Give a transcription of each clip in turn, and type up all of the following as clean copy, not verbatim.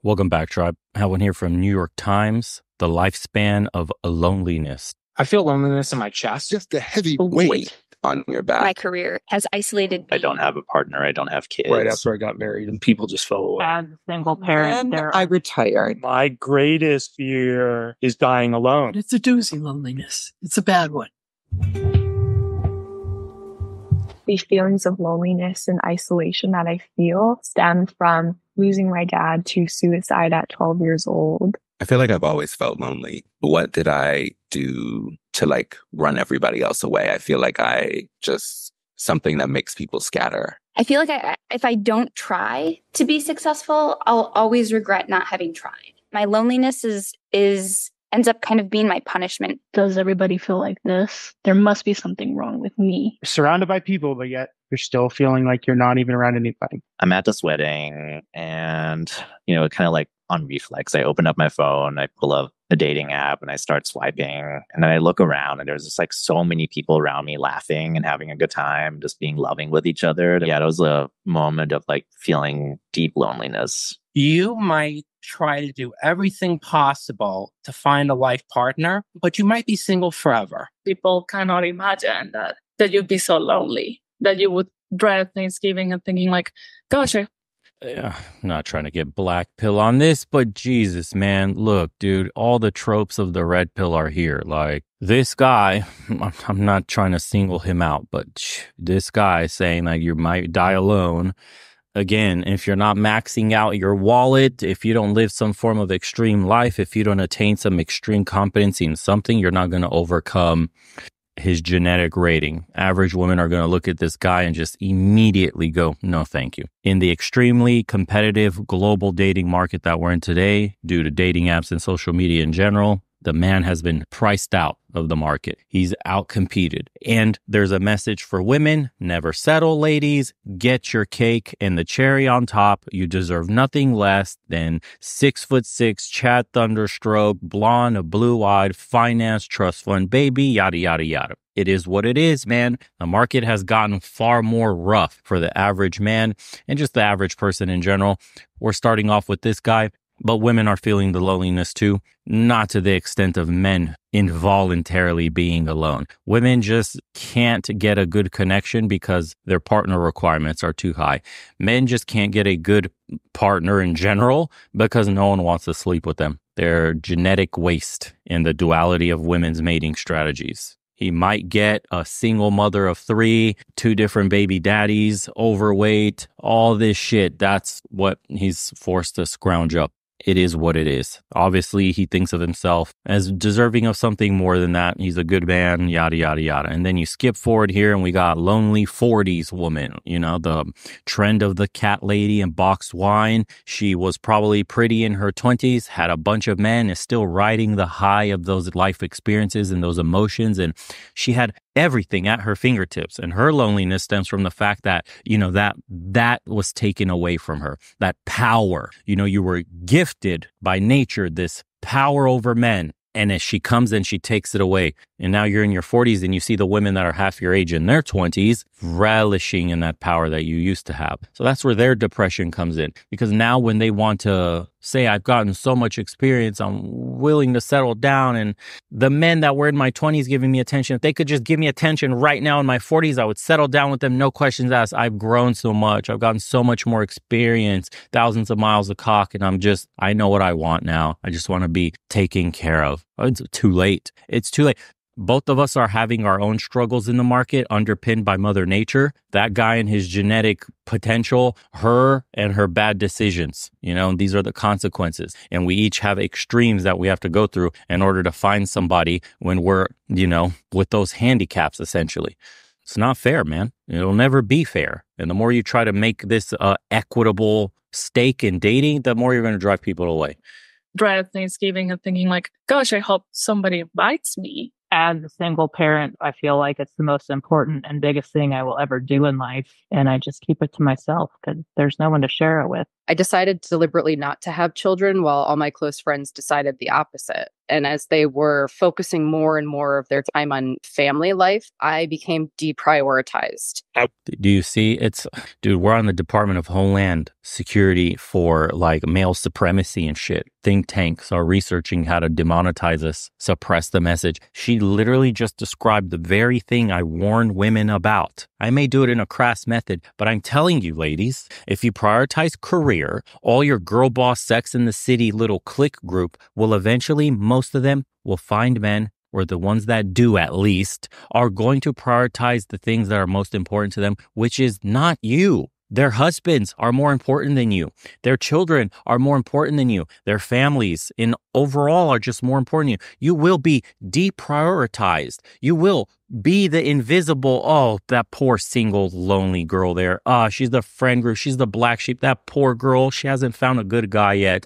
Welcome back, Tribe. Have one here from New York Times. The lifespan of loneliness. I feel loneliness in my chest. Just a heavy weight on your back. My career has isolated me. I don't have a partner. I don't have kids. Right after I got married, and people just fell away. As a single parent, I retired. My greatest fear is dying alone. It's a doozy loneliness. It's a bad one. These feelings of loneliness and isolation that I feel stem from losing my dad to suicide at 12 years old. I feel like I've always felt lonely. What did I do to run everybody else away? I feel like something that makes people scatter. I feel like if I don't try to be successful, I'll always regret not having tried. My loneliness ends up kind of being my punishment. Does everybody feel like this? There must be something wrong with me. You're surrounded by people, but yet you're still feeling like you're not even around anybody. I'm at this wedding and, kind of like on reflex, I open up my phone, I pull up a dating app and I start swiping. And then I look around and there's just so many people around me laughing and having a good time, just being loving with each other. Yeah, it was a moment of feeling deep loneliness. You might try to do everything possible to find a life partner, but you might be single forever. People cannot imagine that you'd be so lonely, that you would dread Thanksgiving and thinking gosh, I'm not trying to get black pill on this, but Jesus, man, look, dude, all the tropes of the red pill are here. This guy, I'm not trying to single him out, but this guy saying you might die alone. Again, if you're not maxing out your wallet, if you don't live some form of extreme life, if you don't attain some extreme competency in something, you're not going to overcome his genetic rating. Average women are going to look at this guy and just immediately go, no, thank you. In the extremely competitive global dating market that we're in today, due to dating apps and social media in general, the man has been priced out of the market. He's outcompeted. And there's a message for women: never settle, ladies. Get your cake and the cherry on top. You deserve nothing less than 6'6", Chad Thunderstroke, blonde, blue-eyed, finance trust fund baby, yada, yada, yada. It is what it is, man. The market has gotten far more rough for the average man and just the average person in general. We're starting off with this guy. But women are feeling the loneliness too, not to the extent of men involuntarily being alone. Women just can't get a good connection because their partner requirements are too high. Men just can't get a good partner in general because no one wants to sleep with them. They're genetic waste in the duality of women's mating strategies. He might get a single mother of 3, 2 different baby daddies, overweight, all this shit. That's what he's forced to scrounge up. It is what it is. Obviously, he thinks of himself as deserving of something more than that. He's a good man, yada, yada, yada. And then you skip forward here and we got lonely 40s woman, the trend of the cat lady and boxed wine. She was probably pretty in her 20s, had a bunch of men, is still riding the high of those life experiences and those emotions. And she had everything at her fingertips. And her loneliness stems from the fact that, that was taken away from her. That power, you were gifted by nature, this power over men. And as she comes and she takes it away. And now you're in your 40s and you see the women that are half your age in their 20s relishing in that power that you used to have. So that's where their depression comes in. Because now when they want to say, I've gotten so much experience, I'm willing to settle down. And the men that were in my 20s giving me attention, if they could just give me attention right now in my 40s, I would settle down with them. No questions asked. I've grown so much. I've gotten so much more experience, thousands of miles of cock. And I know what I want now. I just want to be taken care of. It's too late. It's too late. Both of us are having our own struggles in the market underpinned by Mother Nature. That guy and his genetic potential, her and her bad decisions, and these are the consequences. And we each have extremes that we have to go through in order to find somebody when we're, with those handicaps, essentially. It's not fair, man. It'll never be fair. And the more you try to make this equitable stake in dating, the more you're going to drive people away. Dread Thanksgiving and thinking gosh, I hope somebody invites me. As a single parent, I feel like it's the most important and biggest thing I will ever do in life. And I just keep it to myself because there's no one to share it with. I decided deliberately not to have children while all my close friends decided the opposite. And as they were focusing more and more of their time on family life, I became deprioritized. Do you see? Dude, we're on the Department of Homeland Security for like male supremacy and shit. Think tanks are researching how to demonetize us, suppress the message. She literally just described the very thing I warned women about. I may do it in a crass method, but I'm telling you, ladies, if you prioritize career, all your girl boss Sex in the City little clique group will eventually, most of them will find men, or the ones that do at least, are going to prioritize the things that are most important to them, which is not you. Their husbands are more important than you. Their children are more important than you. Their families in overall are just more important than you. You will be deprioritized. You will be the invisible. Oh, that poor single lonely girl there. She's the friend group. She's the black sheep. That poor girl. She hasn't found a good guy yet.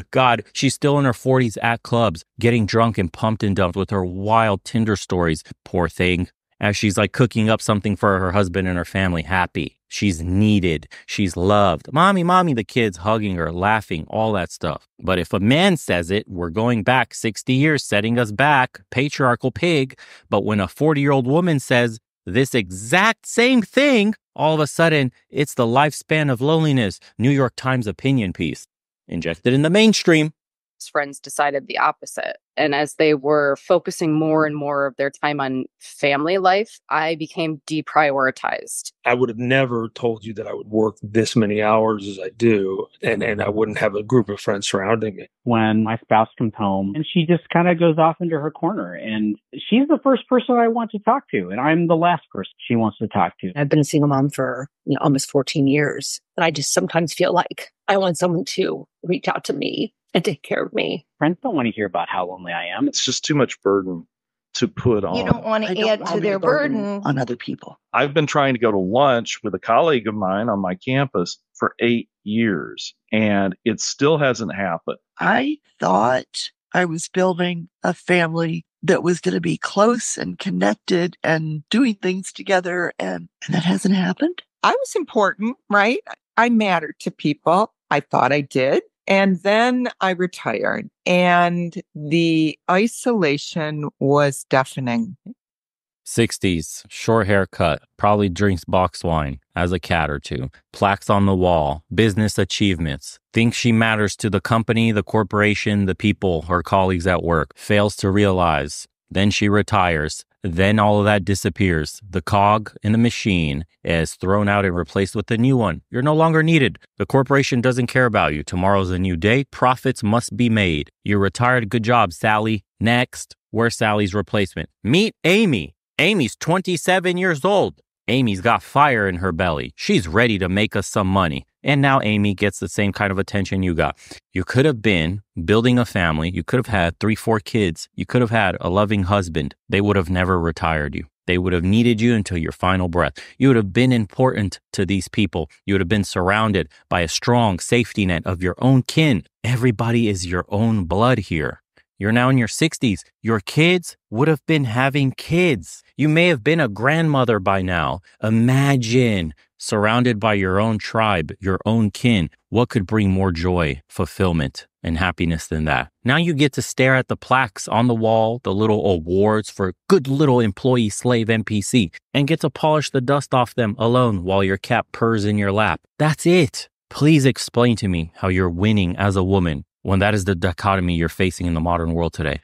God, she's still in her 40s at clubs, getting drunk and pumped and dumped with her wild Tinder stories. Poor thing. As she's like cooking up something for her husband and her family, happy. She's needed. She's loved. Mommy, mommy, the kids hugging her, laughing, all that stuff. But if a man says it, we're going back 60 years, setting us back, patriarchal pig. But when a 40-year-old woman says this exact same thing, all of a sudden, it's the lifespan of loneliness. New York Times opinion piece. Injected in the mainstream. His friends decided the opposite. And as they were focusing more and more of their time on family life, I became deprioritized. I would have never told you that I would work this many hours as I do, and I wouldn't have a group of friends surrounding me. When my spouse comes home and she just kind of goes off into her corner, and she's the first person I want to talk to, and I'm the last person she wants to talk to. I've been a single mom for almost 14 years, and I just sometimes feel like I want someone to reach out to me and take care of me. Friends don't want to hear about how lonely I am. It's just too much burden to put on. You don't want to add to their burden on other people. I've been trying to go to lunch with a colleague of mine on my campus for 8 years, and it still hasn't happened. I thought I was building a family that was going to be close and connected and doing things together, and that hasn't happened. I was important, right? I mattered to people. I thought I did. And then I retired, and the isolation was deafening. 60s, short haircut, probably drinks box wine, has a cat or two, plaques on the wall, business achievements, thinks she matters to the company, the corporation, the people, her colleagues at work, fails to realize. Then she retires. Then all of that disappears. The cog in the machine is thrown out and replaced with a new one. You're no longer needed. The corporation doesn't care about you. Tomorrow's a new day. Profits must be made. You're retired. Good job, Sally. Next, where's Sally's replacement? Meet Amy. Amy's 27 years old. Amy's got fire in her belly. She's ready to make us some money. And now Amy gets the same kind of attention you got. You could have been building a family. You could have had 3-4 kids. You could have had a loving husband. They would have never retired you. They would have needed you until your final breath. You would have been important to these people. You would have been surrounded by a strong safety net of your own kin. Everybody is your own blood here. You're now in your 60s. Your kids would have been having kids. You may have been a grandmother by now. Imagine surrounded by your own tribe, your own kin. What could bring more joy, fulfillment, and happiness than that? Now you get to stare at the plaques on the wall, the little awards for good little employee slave NPC, and get to polish the dust off them alone while your cat purrs in your lap. That's it. Please explain to me how you're winning as a woman when that is the dichotomy you're facing in the modern world today.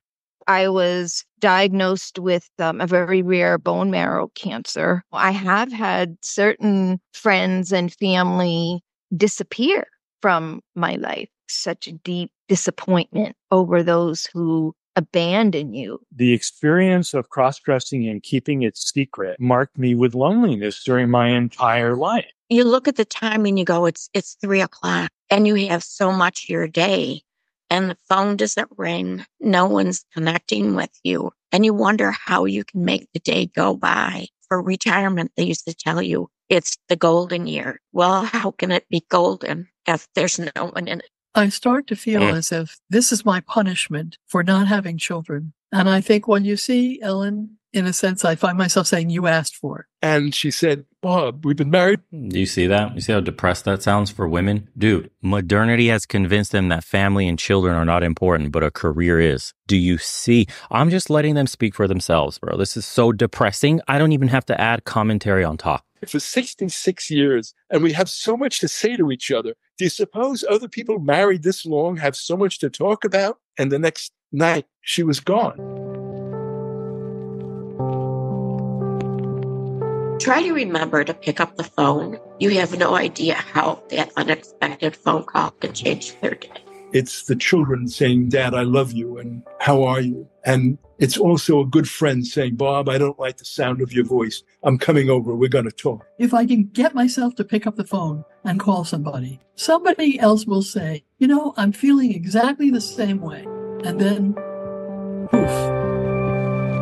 I was diagnosed with a very rare bone marrow cancer. I have had certain friends and family disappear from my life. Such a deep disappointment over those who abandon you. The experience of cross-dressing and keeping it secret marked me with loneliness during my entire life. You look at the time and you go, it's 3:00 and you have so much of your day. And the phone doesn't ring. No one's connecting with you. And you wonder how you can make the day go by. For retirement, they used to tell you it's the golden year. Well, how can it be golden if there's no one in it? I start to feel as if this is my punishment for not having children. And I think when you see, Ellen, In a sense, I find myself saying, you asked for it. And she said, Bob, we've been married. Do you see that? You see how depressed that sounds for women? Dude, modernity has convinced them that family and children are not important, but a career is. Do you see? I'm just letting them speak for themselves, bro. This is so depressing. I don't even have to add commentary on top. For 66 years, and we have so much to say to each other. Do you suppose other people married this long have so much to talk about? And the next night, she was gone. Try to remember to pick up the phone. You have no idea how that unexpected phone call could change their day. It's the children saying, Dad, I love you, and how are you? And it's also a good friend saying, Bob, I don't like the sound of your voice. I'm coming over. We're going to talk. If I can get myself to pick up the phone and call somebody, somebody else will say, I'm feeling exactly the same way. And then, poof,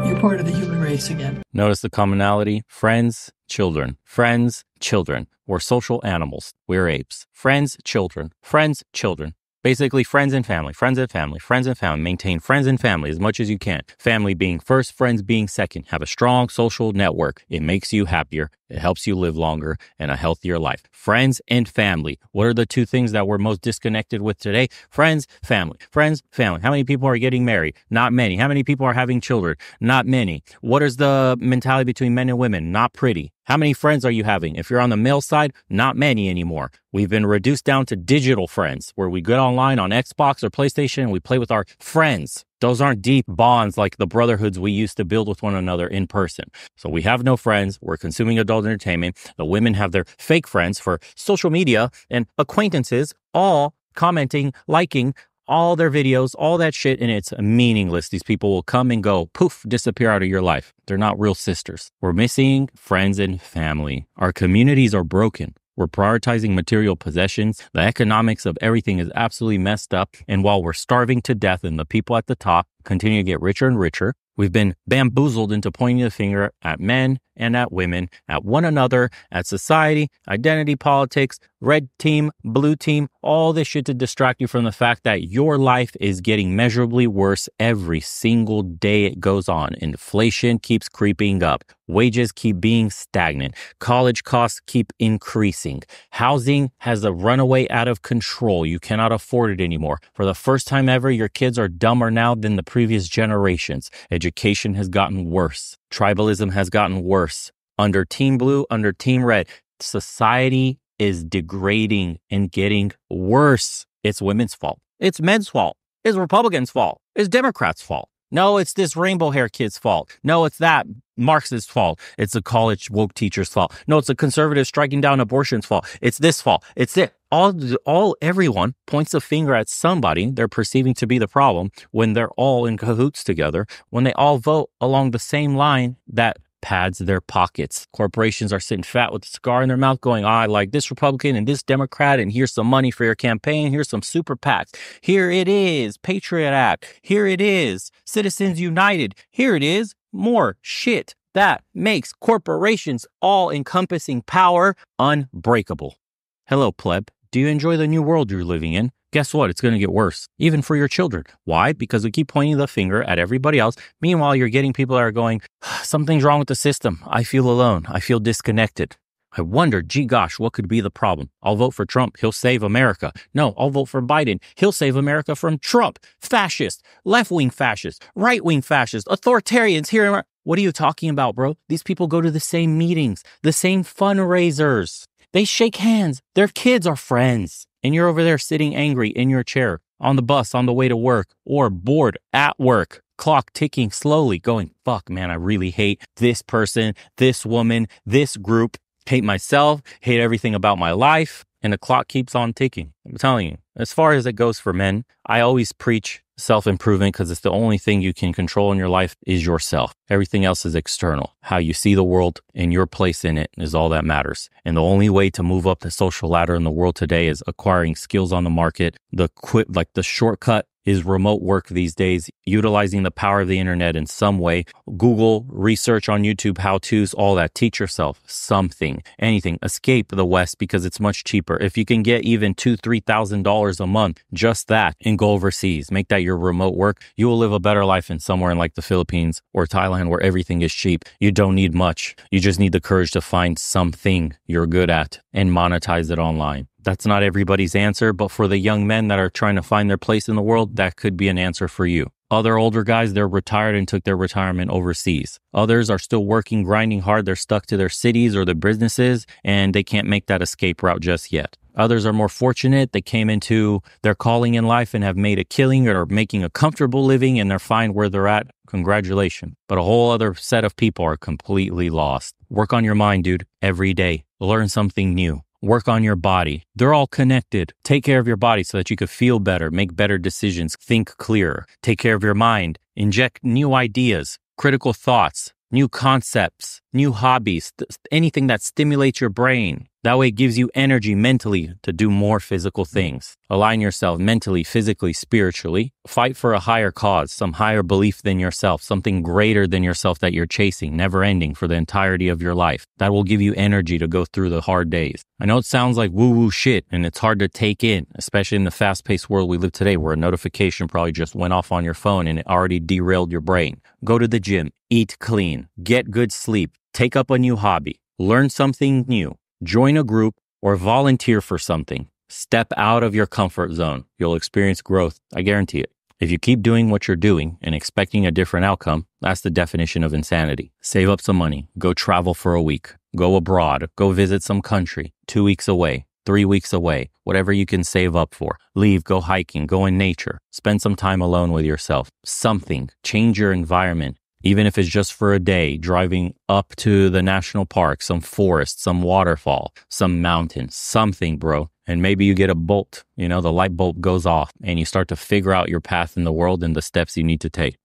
you're part of the human race again. Notice the commonality? Friends, children. Friends, children. We're social animals. We're apes. Friends, children. Friends, children. Basically, friends and family, friends and family, friends and family. Maintain friends and family as much as you can. Family being first, friends being second. Have a strong social network. It makes you happier. It helps you live longer and a healthier life. Friends and family. What are the two things that we're most disconnected with today? Friends, family. Friends, family. How many people are getting married? Not many. How many people are having children? Not many. What is the mentality between men and women? Not pretty. How many friends are you having? If you're on the male side, not many anymore. We've been reduced down to digital friends where we get online on Xbox or PlayStation and we play with our friends. Those aren't deep bonds like the brotherhoods we used to build with one another in person. So we have no friends. We're consuming adult entertainment. The women have their fake friends for social media and acquaintances, all commenting, liking all their videos, all that shit, and it's meaningless. These people will come and go, poof, disappear out of your life. They're not real sisters. We're missing friends and family. Our communities are broken. We're prioritizing material possessions. The economics of everything is absolutely messed up. And while we're starving to death and the people at the top continue to get richer and richer, we've been bamboozled into pointing the finger at men and at women, at one another, at society, identity politics, red team, blue team, all this shit to distract you from the fact that your life is getting measurably worse every single day it goes on. Inflation keeps creeping up. Wages keep being stagnant. College costs keep increasing. Housing has a runaway out of control. You cannot afford it anymore. For the first time ever, your kids are dumber now than the previous generations. Education has gotten worse. Tribalism has gotten worse. Under Team Blue, under Team Red, society is degrading and getting worse. It's women's fault. It's men's fault. It's Republicans' fault. It's Democrats' fault. No, it's this rainbow hair kid's fault. No, it's that Marxist fault. It's the college woke teacher's fault. No, it's the conservative striking down abortion's fault. It's this fault. It's it. Everyone points a finger at somebody they're perceiving to be the problem when they're all in cahoots together, when they all vote along the same line that pads their pockets. Corporations are sitting fat with a cigar in their mouth going, I like this Republican and this Democrat, and here's some money for your campaign. Here's some super PACs. Here it is, Patriot Act. Here it is, Citizens United. Here it is, more shit that makes corporations all-encompassing power unbreakable. Hello, pleb. Do you enjoy the new world you're living in? Guess what? It's going to get worse, even for your children. Why? Because we keep pointing the finger at everybody else. Meanwhile, you're getting people that are going, something's wrong with the system. I feel alone. I feel disconnected. I wonder, gee gosh, what could be the problem? I'll vote for Trump. He'll save America. No, I'll vote for Biden. He'll save America from Trump. Fascists, left-wing fascists, right-wing fascists, authoritarians here. What are you talking about, bro? These people go to the same meetings, the same fundraisers. They shake hands. Their kids are friends. And you're over there sitting angry in your chair, on the bus, on the way to work, or bored at work. Clock ticking slowly, going, fuck, man, I really hate this person, this woman, this group. Hate myself, hate everything about my life. And the clock keeps on ticking. I'm telling you, as far as it goes for men, I always preach self-improvement because it's the only thing you can control in your life is yourself. Everything else is external. How you see the world and your place in it is all that matters. And the only way to move up the social ladder in the world today is acquiring skills on the market. The shortcut is remote work these days, utilizing the power of the internet in some way. Google, research on YouTube, how-tos, all that. Teach yourself something, anything. Escape the West because it's much cheaper. If you can get even $2,000-$3,000 a month, just that, and go overseas, make that your remote work, you will live a better life in somewhere in like the Philippines or Thailand where everything is cheap. You don't need much. You just need the courage to find something you're good at and monetize it online. That's not everybody's answer, but for the young men that are trying to find their place in the world, that could be an answer for you. Other older guys, they're retired and took their retirement overseas. Others are still working, grinding hard. They're stuck to their cities or their businesses, and they can't make that escape route just yet. Others are more fortunate. They came into their calling in life and have made a killing or are making a comfortable living, and they're fine where they're at. Congratulations. But a whole other set of people are completely lost. Work on your mind, dude, every day. Learn something new. Work on your body. They're all connected. Take care of your body so that you could feel better, make better decisions, think clearer. Take care of your mind. Inject new ideas, critical thoughts, new concepts, new hobbies, anything that stimulates your brain. That way it gives you energy mentally to do more physical things. Align yourself mentally, physically, spiritually. Fight for a higher cause, some higher belief than yourself, something greater than yourself that you're chasing, never ending for the entirety of your life. That will give you energy to go through the hard days. I know it sounds like woo-woo shit and it's hard to take in, especially in the fast-paced world we live today where a notification probably just went off on your phone and it already derailed your brain. Go to the gym, eat clean, get good sleep, take up a new hobby, learn something new. Join a group or volunteer for something. Step out of your comfort zone. You'll experience growth. I guarantee it. If you keep doing what you're doing and expecting a different outcome, that's the definition of insanity. Save up some money. Go travel for a week. Go abroad. Go visit some country. 2 weeks away. 3 weeks away. Whatever you can save up for. Leave. Go hiking. Go in nature. Spend some time alone with yourself. Something. Change your environment. Even if it's just for a day, driving up to the national park, some forest, some waterfall, some mountain, something, bro. And maybe you get a bolt, the light bulb goes off and you start to figure out your path in the world and the steps you need to take.